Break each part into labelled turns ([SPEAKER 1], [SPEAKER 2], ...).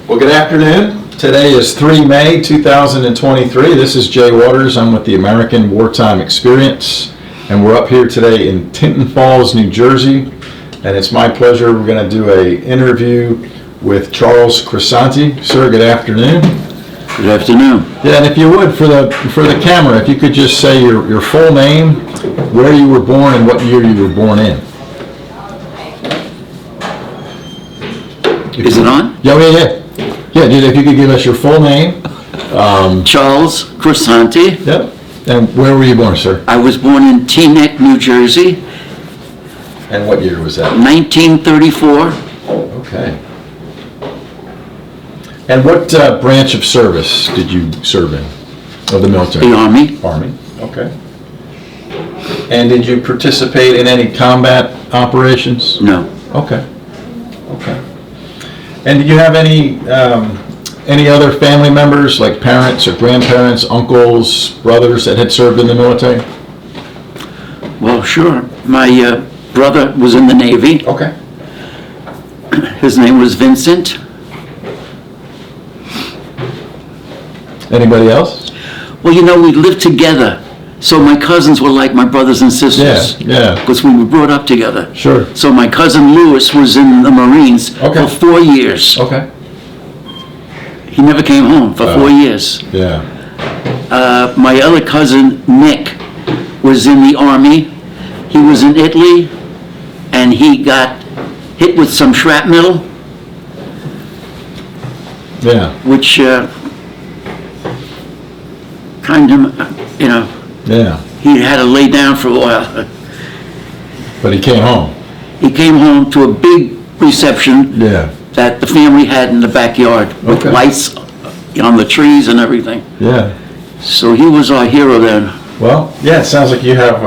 [SPEAKER 1] Well, good afternoon. Today is 3 May 2023. This is Jay Waters. I'm with the American Wartime Experience, and we're up here today in Tinton Falls, New Jersey. And it's my pleasure. We're going to do an interview with Charles Cresanti. Sir, good afternoon.
[SPEAKER 2] Good afternoon.
[SPEAKER 1] Yeah, and if you would, for the camera, if you could just say your full name, where you were born, and what year you were born in.
[SPEAKER 2] Is it on?
[SPEAKER 1] Yeah. Yeah, dude, if you could give us your full name.
[SPEAKER 2] Charles Cresanti.
[SPEAKER 1] Yep. And where were you born, sir?
[SPEAKER 2] I was born in Teaneck, New Jersey,
[SPEAKER 1] And what year was that?
[SPEAKER 2] 1934.
[SPEAKER 1] Okay. And what branch of service did you serve in, of the military?
[SPEAKER 2] The Army.
[SPEAKER 1] Army, okay. And did you participate in any combat operations?
[SPEAKER 2] No.
[SPEAKER 1] Okay. And did you have any other family members, like parents or grandparents, uncles, brothers that had served in the military?
[SPEAKER 2] Well, sure. My brother was in the Navy.
[SPEAKER 1] Okay.
[SPEAKER 2] His name was Vincent.
[SPEAKER 1] Anybody else?
[SPEAKER 2] Well, we lived together. So my cousins were like my brothers and sisters.
[SPEAKER 1] Yeah.
[SPEAKER 2] Because we were brought up together.
[SPEAKER 1] Sure.
[SPEAKER 2] So my cousin Lewis was in the Marines
[SPEAKER 1] Okay.
[SPEAKER 2] for 4 years.
[SPEAKER 1] Okay.
[SPEAKER 2] He never came home for 4 years.
[SPEAKER 1] Yeah.
[SPEAKER 2] My other cousin, Nick, was in the Army. He was in Italy, and he got hit with some shrapnel,
[SPEAKER 1] Yeah.
[SPEAKER 2] which kind of,
[SPEAKER 1] Yeah.
[SPEAKER 2] he had to lay down for a while.
[SPEAKER 1] But he came home.
[SPEAKER 2] He came home to a big reception
[SPEAKER 1] Yeah.
[SPEAKER 2] that the family had in the backyard with
[SPEAKER 1] Okay.
[SPEAKER 2] lights on the trees and everything.
[SPEAKER 1] Yeah.
[SPEAKER 2] So he was our hero then.
[SPEAKER 1] Well, yeah, it sounds like you have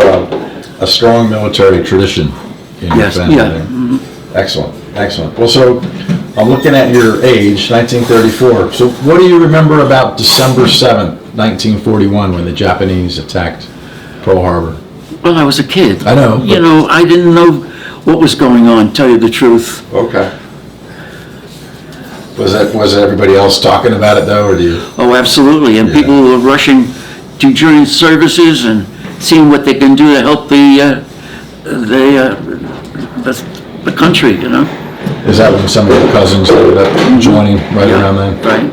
[SPEAKER 1] a strong military tradition in your
[SPEAKER 2] Yes,
[SPEAKER 1] family
[SPEAKER 2] yeah.
[SPEAKER 1] there. Excellent. Well, so I'm looking at your age, 1934. So what do you remember about December 7th, 1941, when the Japanese attacked Pearl Harbor?
[SPEAKER 2] Well, I was a kid.
[SPEAKER 1] I know, but-
[SPEAKER 2] I didn't know what was going on, tell you the truth.
[SPEAKER 1] Okay. Was everybody else talking about it though, or do you?
[SPEAKER 2] Oh, absolutely, and
[SPEAKER 1] Yeah.
[SPEAKER 2] people were rushing to join services and seeing what they can do to help the country,
[SPEAKER 1] Is that when some of your cousins ended up joining right
[SPEAKER 2] Yeah,
[SPEAKER 1] around then?
[SPEAKER 2] Right.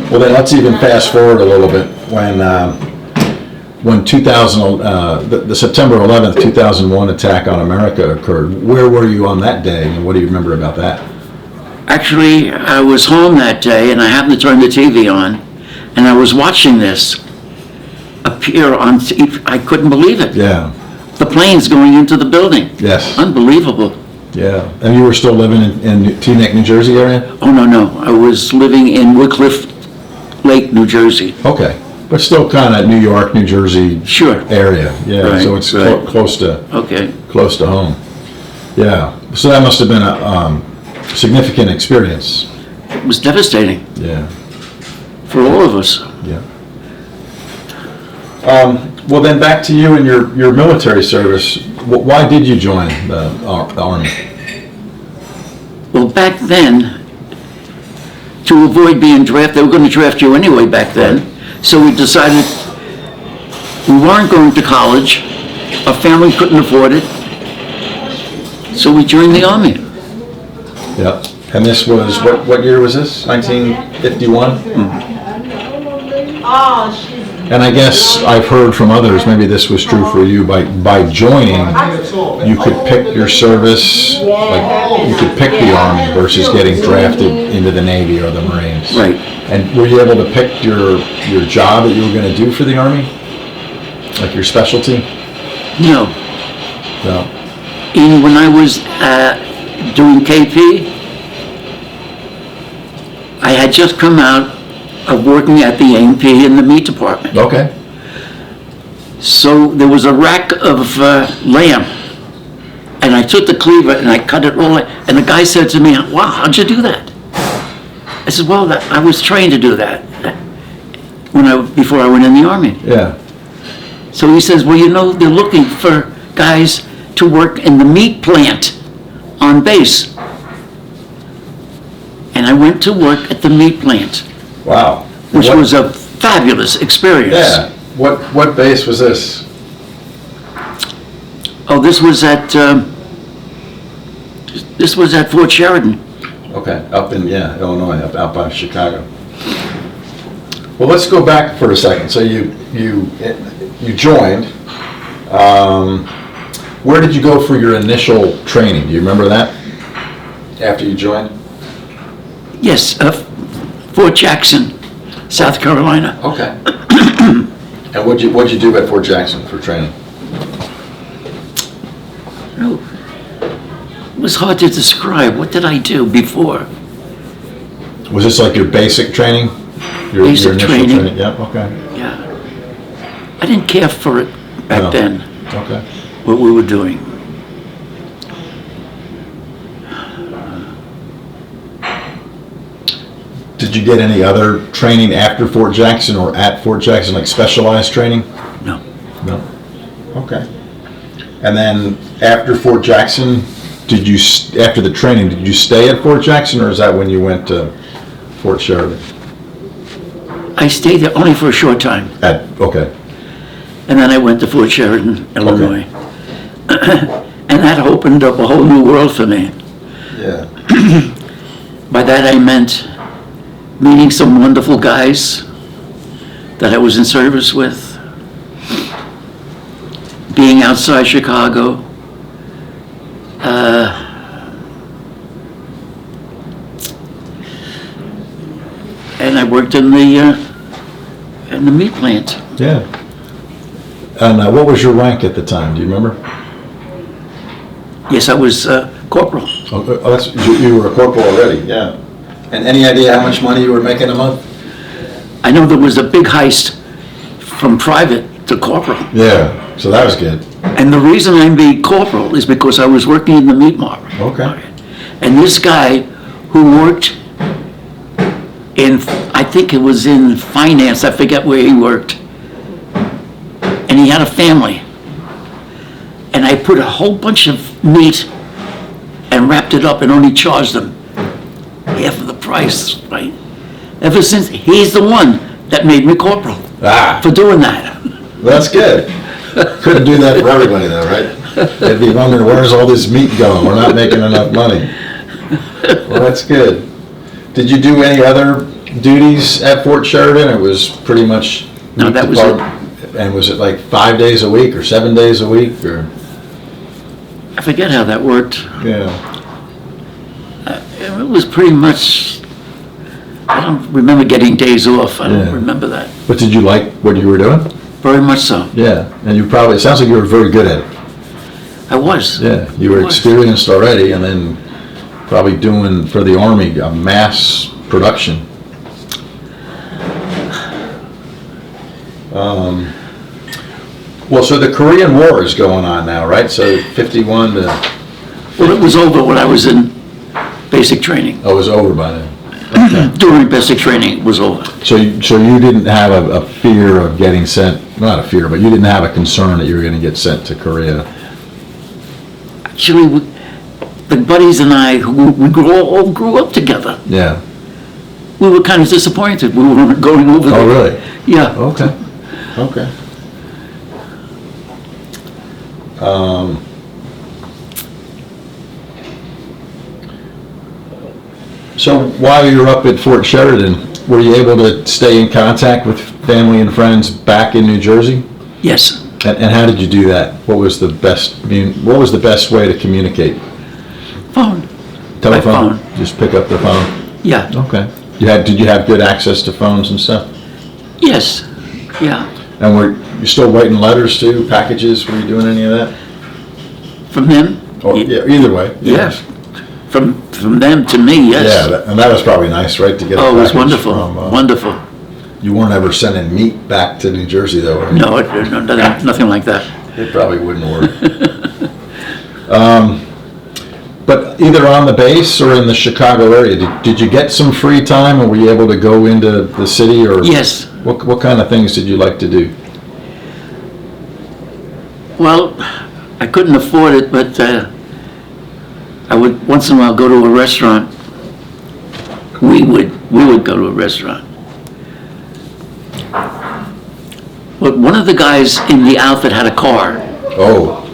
[SPEAKER 1] Well, then let's even fast forward a little bit. When 2000, the September 11th, 2001 attack on America occurred, where were you on that day, and what do you remember about that?
[SPEAKER 2] Actually, I was home that day, and I happened to turn the TV on, and I was watching this appear on, I couldn't believe it.
[SPEAKER 1] Yeah.
[SPEAKER 2] The planes going into the building.
[SPEAKER 1] Yes.
[SPEAKER 2] Unbelievable.
[SPEAKER 1] Yeah. And you were still living in Teaneck, New Jersey area?
[SPEAKER 2] Oh, no, I was living in Woodcliff Lake, New Jersey.
[SPEAKER 1] Okay. But still kind of New York, New Jersey
[SPEAKER 2] Sure.
[SPEAKER 1] area. Yeah.
[SPEAKER 2] Right,
[SPEAKER 1] So it's
[SPEAKER 2] right.
[SPEAKER 1] close to
[SPEAKER 2] Okay.
[SPEAKER 1] home. Yeah. So that must have been a significant experience.
[SPEAKER 2] It was devastating
[SPEAKER 1] Yeah.
[SPEAKER 2] for all of us.
[SPEAKER 1] Yeah. Well, then back to you and your military service. Why did you join the Army?
[SPEAKER 2] Well, back then, to avoid being drafted, they were going to draft you anyway back then. So we decided we weren't going to college. Our family couldn't afford it. So we joined the Army.
[SPEAKER 1] Yeah. And this was, what year was this? 1951? And I guess I've heard from others, maybe this was true for you, by joining, you could pick your service, like you could pick the Army versus getting drafted into the Navy or the Marines.
[SPEAKER 2] Right.
[SPEAKER 1] And were you able to pick your job that you were going to do for the Army? Like your specialty?
[SPEAKER 2] No.
[SPEAKER 1] No.
[SPEAKER 2] And when I was doing KP, I had just come out of working at the A&P in the meat department.
[SPEAKER 1] Okay.
[SPEAKER 2] So there was a rack of lamb, and I took the cleaver and I cut it all, and the guy said to me, "Wow, how'd you do that?" I said, "Well, I was trained to do that before I went in the Army."
[SPEAKER 1] Yeah.
[SPEAKER 2] So he says, "Well, they're looking for guys to work in the meat plant on base." and I went to work at the meat plant,
[SPEAKER 1] Wow.
[SPEAKER 2] which
[SPEAKER 1] What-
[SPEAKER 2] was a fabulous experience.
[SPEAKER 1] Yeah. What base was this?
[SPEAKER 2] Oh, this was at Fort Sheridan.
[SPEAKER 1] Okay, up in, Illinois, out by Chicago. Well, let's go back for a second. So you joined. Where did you go for your initial training? Do you remember that? After you joined?
[SPEAKER 2] Yes, Fort Jackson, South Carolina.
[SPEAKER 1] Okay. And what'd you do at Fort Jackson for training?
[SPEAKER 2] Oh, it was hard to describe. What did I do before?
[SPEAKER 1] Was this like your basic training? Your
[SPEAKER 2] Basic
[SPEAKER 1] initial
[SPEAKER 2] training.
[SPEAKER 1] Yep, okay.
[SPEAKER 2] Yeah. I didn't care for it back
[SPEAKER 1] No.
[SPEAKER 2] then,
[SPEAKER 1] Okay.
[SPEAKER 2] what we were doing.
[SPEAKER 1] Did you get any other training after Fort Jackson or at Fort Jackson, like specialized training?
[SPEAKER 2] No.
[SPEAKER 1] No. Okay. And then after Fort Jackson, after the training, did you stay at Fort Jackson, or is that when you went to Fort Sheridan?
[SPEAKER 2] I stayed there only for a short time,
[SPEAKER 1] Okay.
[SPEAKER 2] and then I went to Fort Sheridan, Illinois. And that opened up a whole new world for me.
[SPEAKER 1] Yeah.
[SPEAKER 2] By that I meant meeting some wonderful guys that I was in service with, being outside Chicago, and I worked in the meat plant.
[SPEAKER 1] Yeah. And what was your rank at the time? Do you remember?
[SPEAKER 2] Yes, I was corporal.
[SPEAKER 1] You were a corporal already. Yeah. And any idea how much money you were making a month?
[SPEAKER 2] I know there was a big heist from private to corporal.
[SPEAKER 1] Yeah. So that was good.
[SPEAKER 2] And the reason I'm being corporal is because I was working in the meat market.
[SPEAKER 1] Okay.
[SPEAKER 2] And this guy who worked in, I think it was in finance, I forget where he worked, and he had a family. And I put a whole bunch of meat and wrapped it up and only charged them half of the price, right? Ever since, he's the one that made me corporal for doing that.
[SPEAKER 1] That's good. Couldn't do that for everybody though, right? They'd be wondering, where's all this meat going? We're not making enough money. Well, that's good. Did you do any other duties at Fort Sheridan? It was pretty much
[SPEAKER 2] No,
[SPEAKER 1] meat
[SPEAKER 2] that was
[SPEAKER 1] department. And was it like 5 days a week or 7 days a week or?
[SPEAKER 2] I forget how that worked.
[SPEAKER 1] Yeah.
[SPEAKER 2] It was pretty much, I don't remember getting days off. I don't
[SPEAKER 1] Yeah.
[SPEAKER 2] remember that.
[SPEAKER 1] But did you like what you were doing?
[SPEAKER 2] Very much so.
[SPEAKER 1] Yeah. And it sounds like you were very good at it.
[SPEAKER 2] I was.
[SPEAKER 1] Yeah. You were
[SPEAKER 2] I was.
[SPEAKER 1] experienced already and then probably doing for the Army a mass production. Well, so the Korean War is going on now, right? So 51 to,
[SPEAKER 2] Well, it was over when I was in basic training.
[SPEAKER 1] oh, it was over by then.
[SPEAKER 2] During basic training, it was over.
[SPEAKER 1] So you didn't have a fear of getting sent, not a fear, but you didn't have a concern that you were going to get sent to Korea?
[SPEAKER 2] Actually, the buddies and I, we all grew up together.
[SPEAKER 1] Yeah.
[SPEAKER 2] We were kind of disappointed we weren't going over there.
[SPEAKER 1] Oh, really?
[SPEAKER 2] Yeah.
[SPEAKER 1] Okay. Okay. So while you were up at Fort Sheridan, were you able to stay in contact with family and friends back in New Jersey?
[SPEAKER 2] Yes.
[SPEAKER 1] And how did you do that? What was the best way to communicate?
[SPEAKER 2] Phone.
[SPEAKER 1] Telephone?
[SPEAKER 2] By phone.
[SPEAKER 1] Just pick up the phone?
[SPEAKER 2] Yeah.
[SPEAKER 1] Okay. Did you have good access to phones and stuff?
[SPEAKER 2] Yes. Yeah.
[SPEAKER 1] And were you still writing letters too, packages? Were you doing any of that?
[SPEAKER 2] From them?
[SPEAKER 1] Or, yeah, either way.
[SPEAKER 2] Yes. From them to me, yes.
[SPEAKER 1] Yeah, and that was probably nice, right, to get a
[SPEAKER 2] Oh, it was
[SPEAKER 1] package
[SPEAKER 2] wonderful.
[SPEAKER 1] from,
[SPEAKER 2] Wonderful.
[SPEAKER 1] You weren't ever sending meat back to New Jersey, though, right?
[SPEAKER 2] No, nothing like that.
[SPEAKER 1] It probably wouldn't work. But either on the base or in the Chicago area, did you get some free time, or were you able to go into the city, or?
[SPEAKER 2] Yes.
[SPEAKER 1] What kind of things did you like to do?
[SPEAKER 2] Well, I couldn't afford it, but I would once in a while go to a restaurant we would go to a restaurant. But one of the guys in the outfit had a car.
[SPEAKER 1] Oh,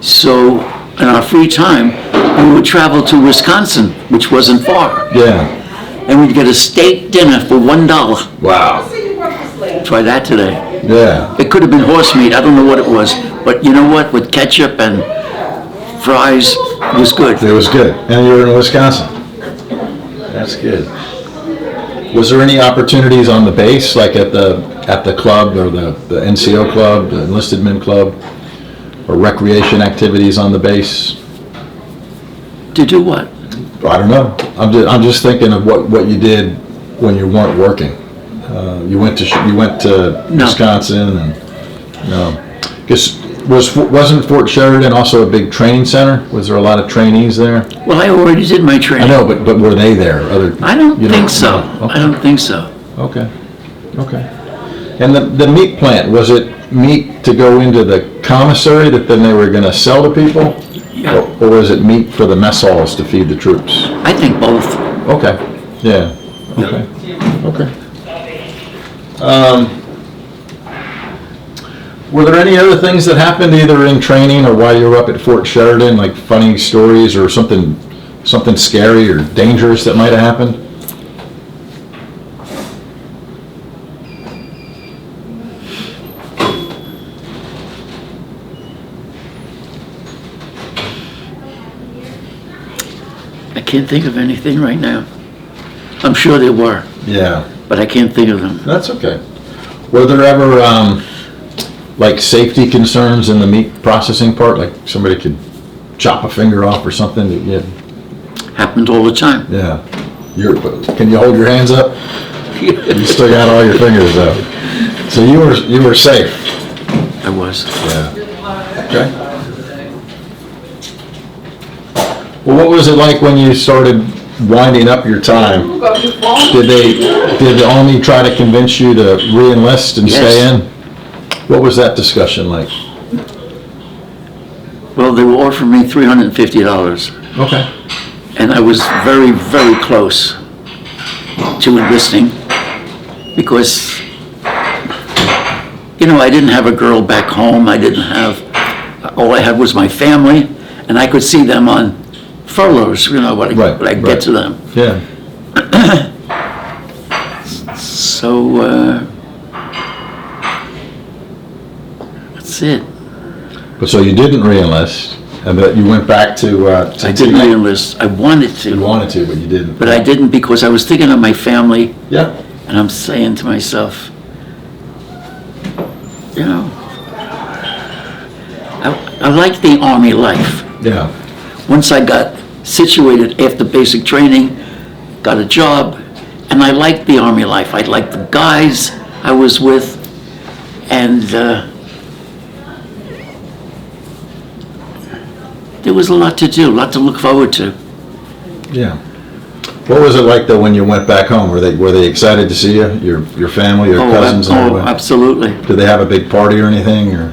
[SPEAKER 2] So in our free time, we would travel to Wisconsin, which wasn't far.
[SPEAKER 1] yeah.
[SPEAKER 2] And we'd get a steak dinner for $1.
[SPEAKER 1] Wow.
[SPEAKER 2] Try that today.
[SPEAKER 1] Yeah.
[SPEAKER 2] It could have been horse meat, I don't know what it was. But you know what, with ketchup and fries, it was good.
[SPEAKER 1] It was good. And you were in Wisconsin. That's good. Was there any opportunities on the base, like at the club or the NCO club, the enlisted men club, or recreation activities on the base?
[SPEAKER 2] To do what?
[SPEAKER 1] I don't know. I'm just thinking of what you did when you weren't working. You went to
[SPEAKER 2] No.
[SPEAKER 1] Wisconsin, and guess wasn't Fort Sheridan also a big training center? Was there a lot of trainees there?
[SPEAKER 2] Well, I already did my
[SPEAKER 1] I
[SPEAKER 2] training.
[SPEAKER 1] know, but were they there?
[SPEAKER 2] I don't
[SPEAKER 1] you
[SPEAKER 2] think so.
[SPEAKER 1] no.
[SPEAKER 2] I don't think so.
[SPEAKER 1] Okay. Okay. And the meat plant, was it meat to go into the commissary that then they were going to sell to people?
[SPEAKER 2] Yeah.
[SPEAKER 1] Or was it meat for the mess halls to feed the troops?
[SPEAKER 2] I think both.
[SPEAKER 1] Okay, yeah, okay, okay. Were there any other things that happened either in training or while you were up at Fort Sheridan, like funny stories or something scary or dangerous that might have happened?
[SPEAKER 2] I can't think of anything right now. I'm sure there were,
[SPEAKER 1] Yeah.
[SPEAKER 2] but I can't think of them.
[SPEAKER 1] That's okay. Were there ever, like safety concerns in the meat processing part? Like somebody could chop a finger off or something? Yeah.
[SPEAKER 2] Happened all the time.
[SPEAKER 1] Yeah. Can you hold your hands up? You still got all your fingers up. So you were safe?
[SPEAKER 2] I was.
[SPEAKER 1] Yeah. Okay. Well, what was it like when you started winding up your time? Did the Army try to convince you to re-enlist and stay
[SPEAKER 2] Yes.
[SPEAKER 1] in? What was that discussion like?
[SPEAKER 2] Well, they were offering me $350,
[SPEAKER 1] Okay.
[SPEAKER 2] and I was very, very close to enlisting because, I didn't have a girl back home. All I had was my family, and I could see them on furloughs, when I get to them.
[SPEAKER 1] Yeah.
[SPEAKER 2] So, that's it.
[SPEAKER 1] But so you didn't re-enlist, but you went back to
[SPEAKER 2] I didn't re-enlist. I wanted
[SPEAKER 1] You
[SPEAKER 2] to,
[SPEAKER 1] wanted to, but you didn't.
[SPEAKER 2] but I didn't because I was thinking of my family,
[SPEAKER 1] Yeah.
[SPEAKER 2] and I'm saying to myself, I like the Army life.
[SPEAKER 1] Yeah.
[SPEAKER 2] Once I got situated after basic training, got a job, and I liked the Army life. I liked the guys I was with, and there was a lot to do, a lot to look forward to.
[SPEAKER 1] Yeah. What was it like though when you went back home? Were they excited to see you, your family, your cousins and everybody?
[SPEAKER 2] Absolutely.
[SPEAKER 1] Did they have a big party or anything, or?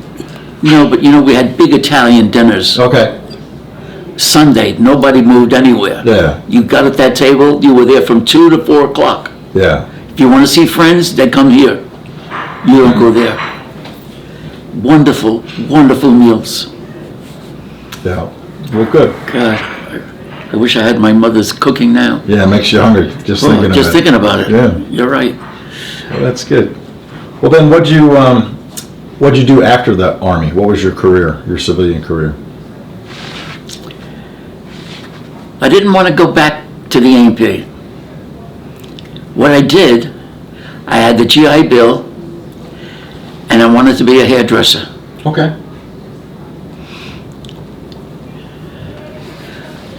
[SPEAKER 2] No, but we had big Italian dinners.
[SPEAKER 1] Okay.
[SPEAKER 2] Sunday, nobody moved anywhere.
[SPEAKER 1] Yeah.
[SPEAKER 2] You got at that table, you were there from 2 to 4 o'clock.
[SPEAKER 1] Yeah.
[SPEAKER 2] If you want to see friends, then come here. You don't go there. Wonderful, wonderful meals.
[SPEAKER 1] Yeah. Well, good.
[SPEAKER 2] God, I wish I had my mother's cooking now.
[SPEAKER 1] Yeah, it makes you hungry just thinking of it.
[SPEAKER 2] Just thinking about it.
[SPEAKER 1] Yeah.
[SPEAKER 2] You're right.
[SPEAKER 1] Well, that's good. Well, then what'd you do after the Army? What was your career, your civilian career?
[SPEAKER 2] I didn't want to go back to the A&P. What I did, I had the GI Bill, and I wanted to be a hairdresser.
[SPEAKER 1] Okay.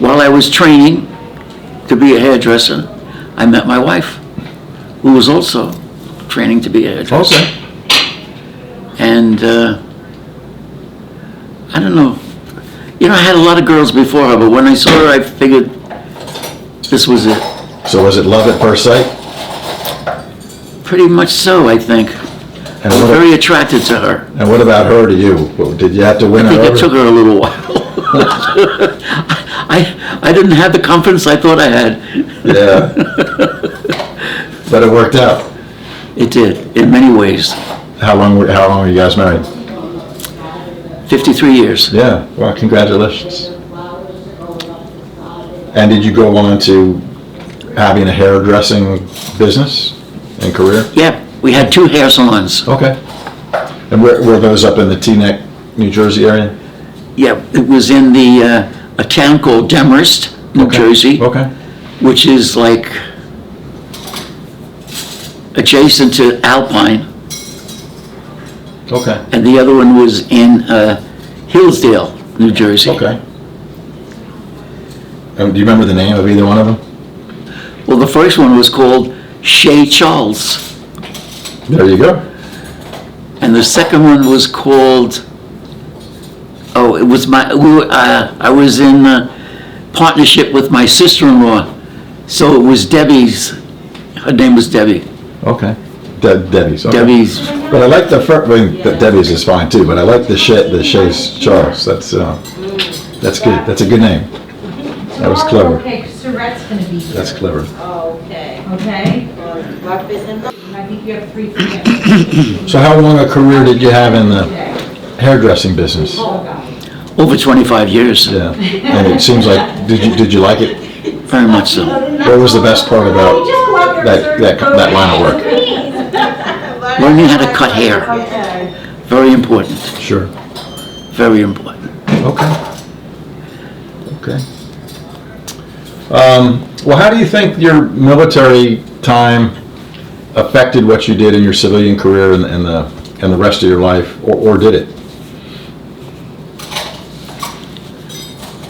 [SPEAKER 2] While I was training to be a hairdresser, I met my wife, who was also training to be a hairdresser.
[SPEAKER 1] Okay.
[SPEAKER 2] And I don't know. I had a lot of girls before her, but when I saw her, I figured this was it.
[SPEAKER 1] So was it love at first sight?
[SPEAKER 2] Pretty much so, I think.
[SPEAKER 1] And
[SPEAKER 2] I was
[SPEAKER 1] what,
[SPEAKER 2] very attracted to her.
[SPEAKER 1] and what about her to you? Did you have to win
[SPEAKER 2] I
[SPEAKER 1] her
[SPEAKER 2] think
[SPEAKER 1] over?
[SPEAKER 2] it took her a little while. I didn't have the confidence I thought I had.
[SPEAKER 1] Yeah. But it worked out.
[SPEAKER 2] It did, in many ways.
[SPEAKER 1] How long were you guys married?
[SPEAKER 2] 53 years.
[SPEAKER 1] Yeah, well, congratulations. And did you go on to having a hairdressing business and career?
[SPEAKER 2] Yeah, we had 2 hair salons.
[SPEAKER 1] Okay. And were those up in the Teaneck, New Jersey area?
[SPEAKER 2] Yeah, it was in a town called Demorest, New
[SPEAKER 1] Okay.
[SPEAKER 2] Jersey,
[SPEAKER 1] Okay.
[SPEAKER 2] which is like adjacent to Alpine,
[SPEAKER 1] Okay.
[SPEAKER 2] and the other one was in Hillsdale, New Jersey.
[SPEAKER 1] Okay. Do you remember the name of either one of them?
[SPEAKER 2] Well, the first one was called Chez Charles,
[SPEAKER 1] There you go.
[SPEAKER 2] and the second one was called, oh, it was I was in partnership with my sister-in-law, so it was Debbie's, her name was Debbie.
[SPEAKER 1] Okay. Debbie's. Okay.
[SPEAKER 2] Debbie's,
[SPEAKER 1] But I like the first. I mean, Debbie's is fine too. But I like the Chez Charles. That's good. That's a good name. That was clever.
[SPEAKER 3] Okay, Surette's gonna be here.
[SPEAKER 1] That's clever.
[SPEAKER 3] Okay. Okay? I think you have 3 minutes.
[SPEAKER 1] So how long a career did you have in the hairdressing business?
[SPEAKER 2] over 25 years,
[SPEAKER 1] Yeah. And it seems like did you like it?
[SPEAKER 2] very much so.
[SPEAKER 1] What was the best part about that line of work?
[SPEAKER 2] Learning how to cut hair, very important,
[SPEAKER 1] Sure.
[SPEAKER 2] very important.
[SPEAKER 1] Okay. Okay. Well, how do you think your military time affected what you did in your civilian career and the rest of your life, or did it?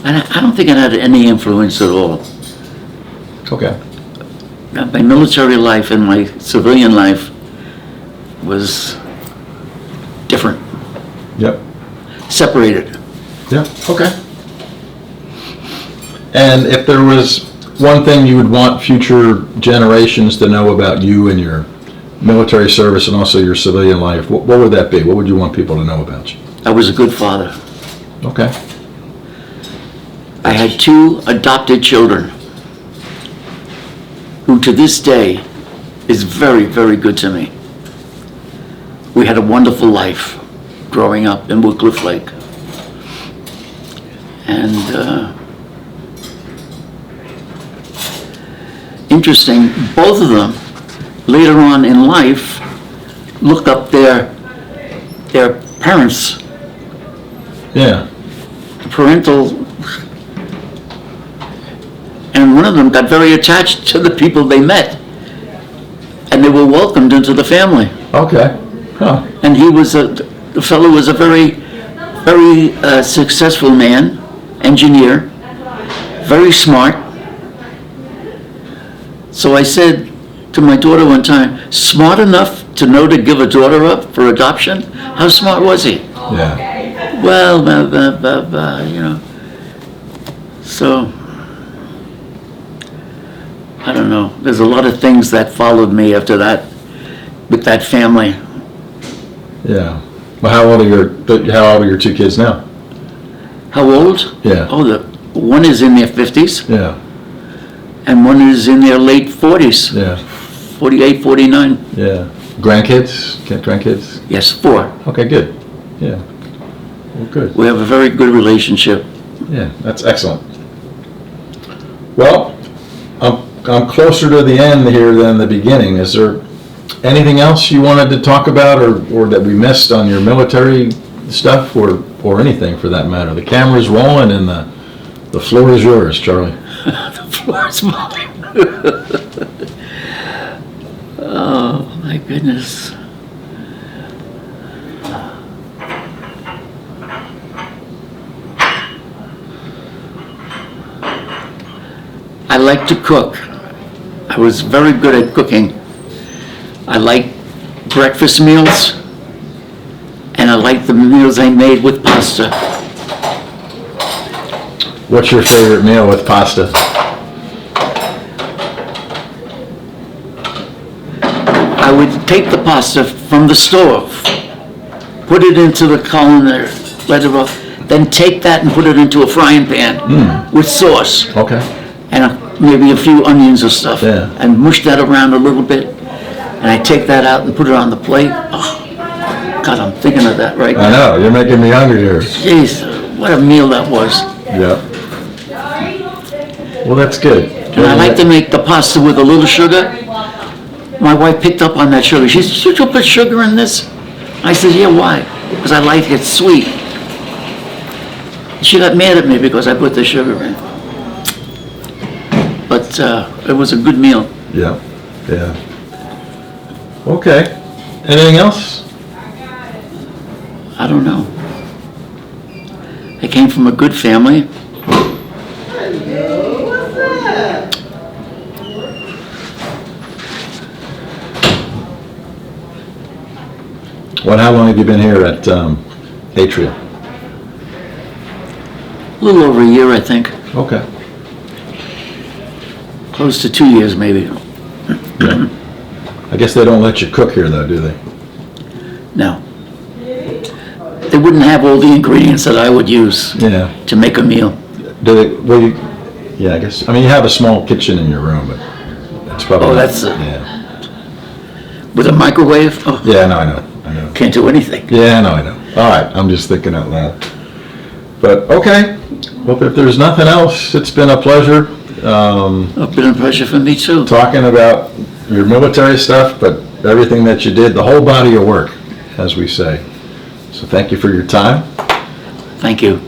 [SPEAKER 2] And I don't think it had any influence at all.
[SPEAKER 1] Okay.
[SPEAKER 2] My military life and my civilian life was different,
[SPEAKER 1] Yep.
[SPEAKER 2] separated.
[SPEAKER 1] Yep. Okay. And if there was one thing you would want future generations to know about you and your military service and also your civilian life, what would that be? What would you want people to know about you?
[SPEAKER 2] I was a good father.
[SPEAKER 1] Okay.
[SPEAKER 2] I had 2 adopted children who to this day is very, very good to me. We had a wonderful life growing up in Woodcliff Lake. And interesting, both of them later on in life looked up their parents,
[SPEAKER 1] Yeah.
[SPEAKER 2] parental, and one of them got very attached to the people they met, and they were welcomed into the family.
[SPEAKER 1] Okay. Huh.
[SPEAKER 2] And the fellow was a very, very successful man, engineer, very smart. So I said to my daughter one time, smart enough to know to give a daughter up for adoption? How smart was he?
[SPEAKER 1] Yeah.
[SPEAKER 2] Well, you know. So, I don't know. There's a lot of things that followed me after that, with that family.
[SPEAKER 1] Yeah. Well, how old are your 2 kids now?
[SPEAKER 2] How old?
[SPEAKER 1] Yeah.
[SPEAKER 2] Oh, one is in their 50s,
[SPEAKER 1] Yeah.
[SPEAKER 2] and one is in their late 40s,
[SPEAKER 1] Yeah.
[SPEAKER 2] 48, 49.
[SPEAKER 1] Yeah. Grandkids? Grandkids?
[SPEAKER 2] Yes, 4.
[SPEAKER 1] Okay, good. Yeah. Well, good.
[SPEAKER 2] We have a very good relationship.
[SPEAKER 1] Yeah, that's excellent. Well, I'm closer to the end here than the beginning. Is there anything else you wanted to talk about or that we missed on your military stuff or anything for that matter? The camera's rolling and the floor is yours, Charlie.
[SPEAKER 2] The floor is mine. Oh, my goodness. I like to cook. I was very good at cooking. I like breakfast meals, and I like the meals I made with pasta.
[SPEAKER 1] What's your favorite meal with pasta?
[SPEAKER 2] I would take the pasta from the stove, put it into the colander, let it off, then take that and put it into a frying pan with sauce
[SPEAKER 1] Okay.
[SPEAKER 2] and maybe a few onions or stuff.
[SPEAKER 1] Yeah.
[SPEAKER 2] And mush that around a little bit. And I take that out and put it on the plate. Oh, God, I'm thinking of that right
[SPEAKER 1] I
[SPEAKER 2] now.
[SPEAKER 1] know, you're making me hungry here.
[SPEAKER 2] Jeez, what a meal that was.
[SPEAKER 1] Yep. Well, that's good.
[SPEAKER 2] And I like to make the pasta with a little sugar. My wife picked up on that sugar. She said, "Should you put sugar in this?" I said, "Yeah, why?" Because I like it sweet. She got mad at me because I put the sugar in. But it was a good meal.
[SPEAKER 1] Yeah, yeah. Okay. Anything else?
[SPEAKER 2] I don't know. I came from a good family.
[SPEAKER 1] How long have you been here at Atria?
[SPEAKER 2] A little over a year, I think.
[SPEAKER 1] Okay.
[SPEAKER 2] Close to 2 years, maybe.
[SPEAKER 1] I guess they don't let you cook here though, do they?
[SPEAKER 2] No. They wouldn't have all the ingredients that I would use
[SPEAKER 1] Yeah.
[SPEAKER 2] to make a meal.
[SPEAKER 1] Do they, well, yeah, I guess, I mean, you have a small kitchen in your room, but it's probably.
[SPEAKER 2] Oh,
[SPEAKER 1] not-
[SPEAKER 2] that's,
[SPEAKER 1] Yeah.
[SPEAKER 2] With a microwave? Oh,
[SPEAKER 1] Yeah, no, I know.
[SPEAKER 2] can't do anything.
[SPEAKER 1] Yeah, no, I know. All right, I'm just thinking out loud. But, okay. Well, if there's nothing else, it's been a pleasure.
[SPEAKER 2] It's been a pleasure for me too.
[SPEAKER 1] Talking about your military stuff, but everything that you did, the whole body of work, as we say. So thank you for your time.
[SPEAKER 2] Thank you.